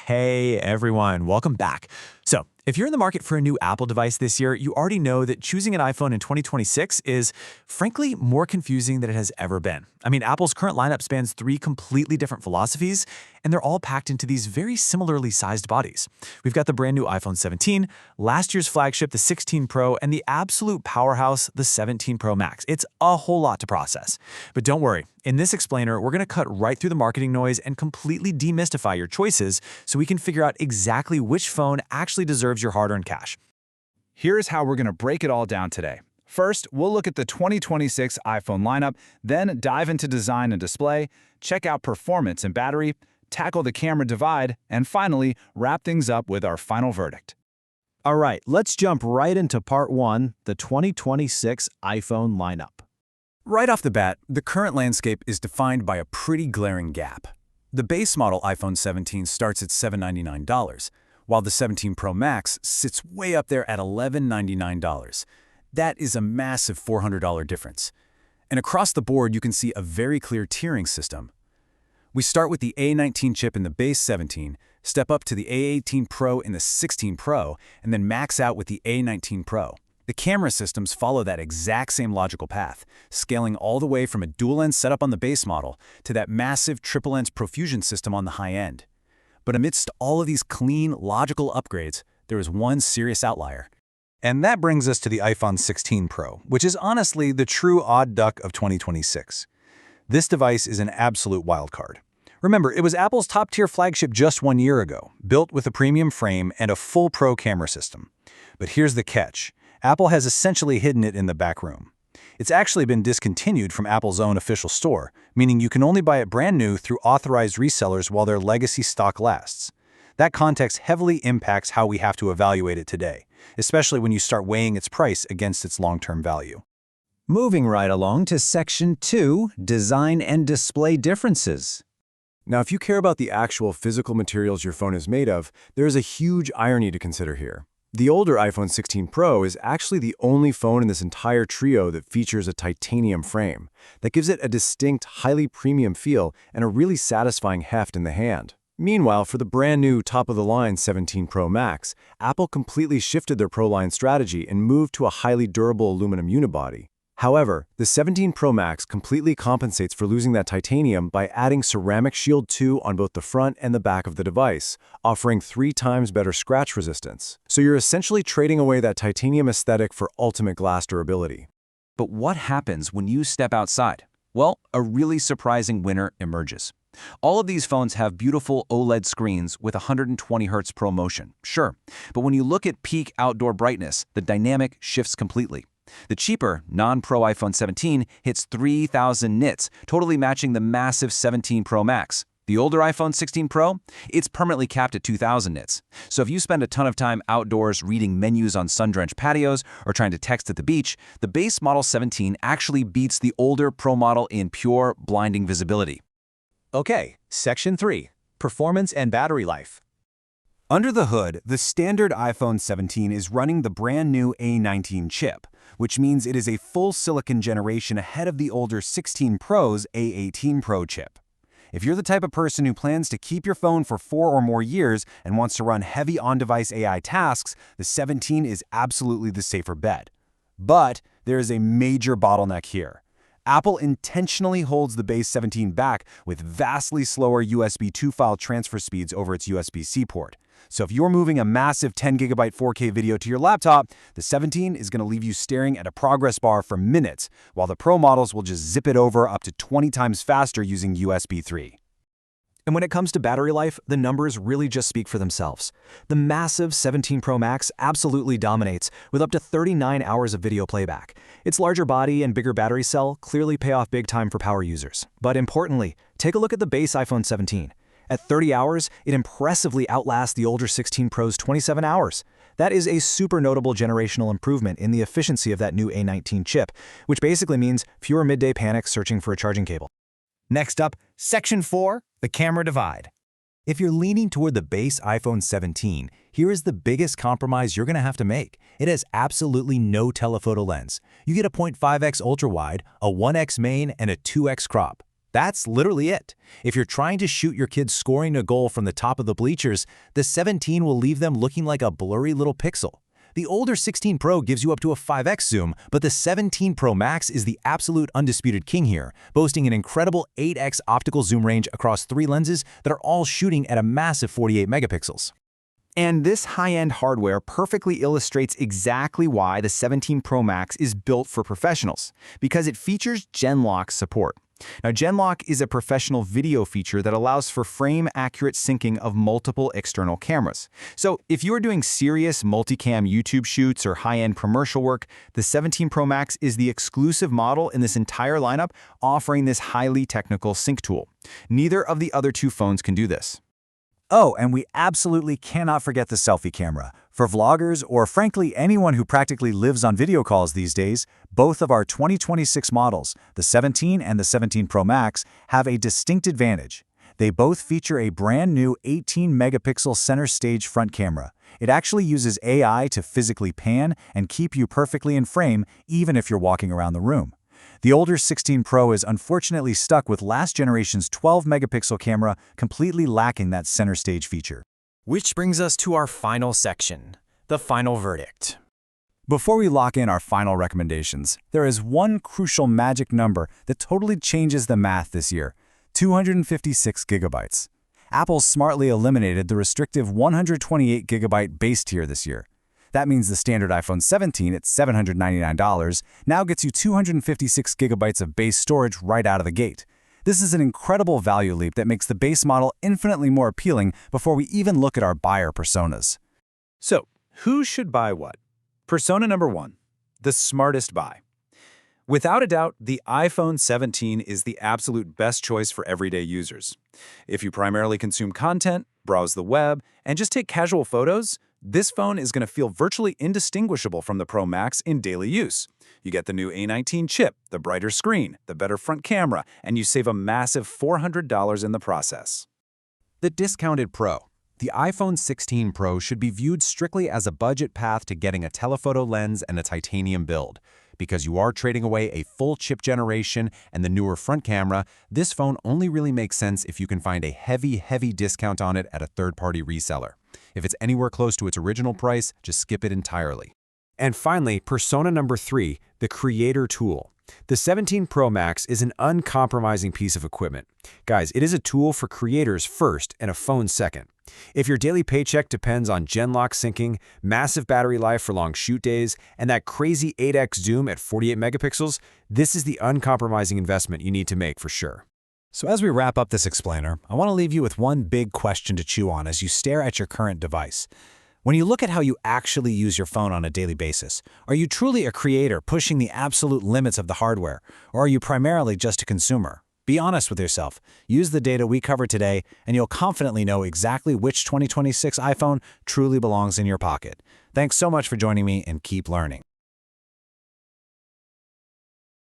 Hey everyone, welcome back. So, if you're in the market for a new Apple device this year, you already know that choosing an iPhone in 2026 is, frankly, more confusing than it has ever been. I mean, Apple's current lineup spans three completely different philosophies, and they're all packed into these very similarly sized bodies. We've got the brand new iPhone 17, last year's flagship, the 16 Pro, and the absolute powerhouse, the 17 Pro Max. It's a whole lot to process. But don't worry, in this explainer, we're going to cut right through the marketing noise and completely demystify your choices so we can figure out exactly which phone actually deserves your hard-earned cash. Here's how we're going to break it all down today. First, we'll look at the 2026 iPhone lineup, then dive into design and display, check out performance and battery, tackle the camera divide, and finally, wrap things up with our final verdict. All right, let's jump right into part one, the 2026 iPhone lineup. Right off the bat, the current landscape is defined by a pretty glaring gap. The base model iPhone 17 starts at $799, while the 17 Pro Max sits way up there at $1,199. That is a massive $400 difference. And across the board, you can see a very clear tiering system. We start with the A19 chip in the base 17, step up to the A18 Pro in the 16 Pro, and then max out with the A19 Pro. The camera systems follow that exact same logical path, scaling all the way from a dual-lens setup on the base model to that massive triple-lens profusion system on the high end. But amidst all of these clean, logical upgrades, there is one serious outlier. And that brings us to the iPhone 16 Pro, which is honestly the true odd duck of 2026. This device is an absolute wildcard. Remember, it was Apple's top-tier flagship just 1 year ago, built with a premium frame and a full Pro camera system. But here's the catch. Apple has essentially hidden it in the back room. It's actually been discontinued from Apple's own official store, meaning you can only buy it brand new through authorized resellers while their legacy stock lasts. That context heavily impacts how we have to evaluate it today, especially when you start weighing its price against its long-term value. Moving right along to Section 2, Design and Display Differences. Now, if you care about the actual physical materials your phone is made of, there is a huge irony to consider here. The older iPhone 16 Pro is actually the only phone in this entire trio that features a titanium frame that gives it a distinct, highly premium feel and a really satisfying heft in the hand. Meanwhile, for the brand new top-of-the-line 17 Pro Max, Apple completely shifted their Pro line strategy and moved to a highly durable aluminum unibody. However, the 17 Pro Max completely compensates for losing that titanium by adding Ceramic Shield 2 on both the front and the back of the device, offering 3 times better scratch resistance. So you're essentially trading away that titanium aesthetic for ultimate glass durability. But what happens when you step outside? Well, a really surprising winner emerges. All of these phones have beautiful OLED screens with 120 Hz ProMotion, sure. But when you look at peak outdoor brightness, the dynamic shifts completely. The cheaper, non-Pro iPhone 17 hits 3,000 nits, totally matching the massive 17 Pro Max. The older iPhone 16 Pro, it's permanently capped at 2,000 nits. So if you spend a ton of time outdoors reading menus on sun-drenched patios or trying to text at the beach, the base model 17 actually beats the older Pro model in pure, blinding visibility. Okay, Section 3, Performance and Battery Life. Under the hood, the standard iPhone 17 is running the brand new A19 chip, which means it is a full silicon generation ahead of the older 16 Pro's A18 Pro chip. If you're the type of person who plans to keep your phone for 4 or more years and wants to run heavy on-device AI tasks, the 17 is absolutely the safer bet. But there is a major bottleneck here. Apple intentionally holds the base 17 back with vastly slower USB 2 file transfer speeds over its USB-C port. So if you're moving a massive 10GB 4K video to your laptop, the 17 is going to leave you staring at a progress bar for minutes, while the Pro models will just zip it over up to 20 times faster using USB 3. And when it comes to battery life, the numbers really just speak for themselves. The massive 17 Pro Max absolutely dominates, with up to 39 hours of video playback. Its larger body and bigger battery cell clearly pay off big time for power users. But importantly, take a look at the base iPhone 17. At 30 hours, it impressively outlasts the older 16 Pro's 27 hours. That is a super notable generational improvement in the efficiency of that new A19 chip, which basically means fewer midday panics searching for a charging cable. Next up, Section 4, the camera divide. If you're leaning toward the base iPhone 17, here is the biggest compromise you're going to have to make. It has absolutely no telephoto lens. You get a 0.5x ultra-wide, a 1x main, and a 2x crop. That's literally it. If you're trying to shoot your kid scoring a goal from the top of the bleachers, the 17 will leave them looking like a blurry little pixel. The older 16 Pro gives you up to a 5x zoom, but the 17 Pro Max is the absolute undisputed king here, boasting an incredible 8x optical zoom range across 3 lenses that are all shooting at a massive 48 megapixels. And this high-end hardware perfectly illustrates exactly why the 17 Pro Max is built for professionals, because it features Gen-Lock support. Now, Gen-Lock is a professional video feature that allows for frame-accurate syncing of multiple external cameras. So if you're doing serious multicam YouTube shoots or high-end commercial work, the 17 Pro Max is the exclusive model in this entire lineup offering this highly technical sync tool. Neither of the other 2 phones can do this. Oh, and we absolutely cannot forget the selfie camera. For vloggers, or frankly anyone who practically lives on video calls these days, both of our 2026 models, the 17 and the 17 Pro Max, have a distinct advantage. They both feature a brand new 18-megapixel center stage front camera. It actually uses AI to physically pan and keep you perfectly in frame even if you're walking around the room. The older 16 Pro is unfortunately stuck with last generation's 12-megapixel camera, completely lacking that center stage feature. Which brings us to our final section, the final verdict. Before we lock in our final recommendations, there is one crucial magic number that totally changes the math this year: 256 gigabytes. Apple smartly eliminated the restrictive 128 gigabyte base tier this year. That means the standard iPhone 17 at $799 now gets you 256 gigabytes of base storage right out of the gate. This is an incredible value leap that makes the base model infinitely more appealing before we even look at our buyer personas. So, who should buy what? Persona number 1, the smartest buy. Without a doubt, the iPhone 17 is the absolute best choice for everyday users. If you primarily consume content, browse the web, and just take casual photos, this phone is going to feel virtually indistinguishable from the Pro Max in daily use. You get the new A19 chip, the brighter screen, the better front camera, and you save a massive $400 in the process. The discounted Pro. The iPhone 16 Pro should be viewed strictly as a budget path to getting a telephoto lens and a titanium build. Because you are trading away a full chip generation and the newer front camera, this phone only really makes sense if you can find a heavy discount on it at a third-party reseller. If it's anywhere close to its original price, just skip it entirely. And finally, persona number 3, the creator tool. The 17 Pro Max is an uncompromising piece of equipment. Guys, it is a tool for creators first and a phone second. If your daily paycheck depends on Gen-Lock syncing, massive battery life for long shoot days, and that crazy 8x zoom at 48 megapixels, this is the uncompromising investment you need to make for sure. So as we wrap up this explainer, I want to leave you with one big question to chew on as you stare at your current device. When you look at how you actually use your phone on a daily basis, are you truly a creator pushing the absolute limits of the hardware, or are you primarily just a consumer? Be honest with yourself. Use the data we covered today, and you'll confidently know exactly which 2026 iPhone truly belongs in your pocket. Thanks so much for joining me, and keep learning.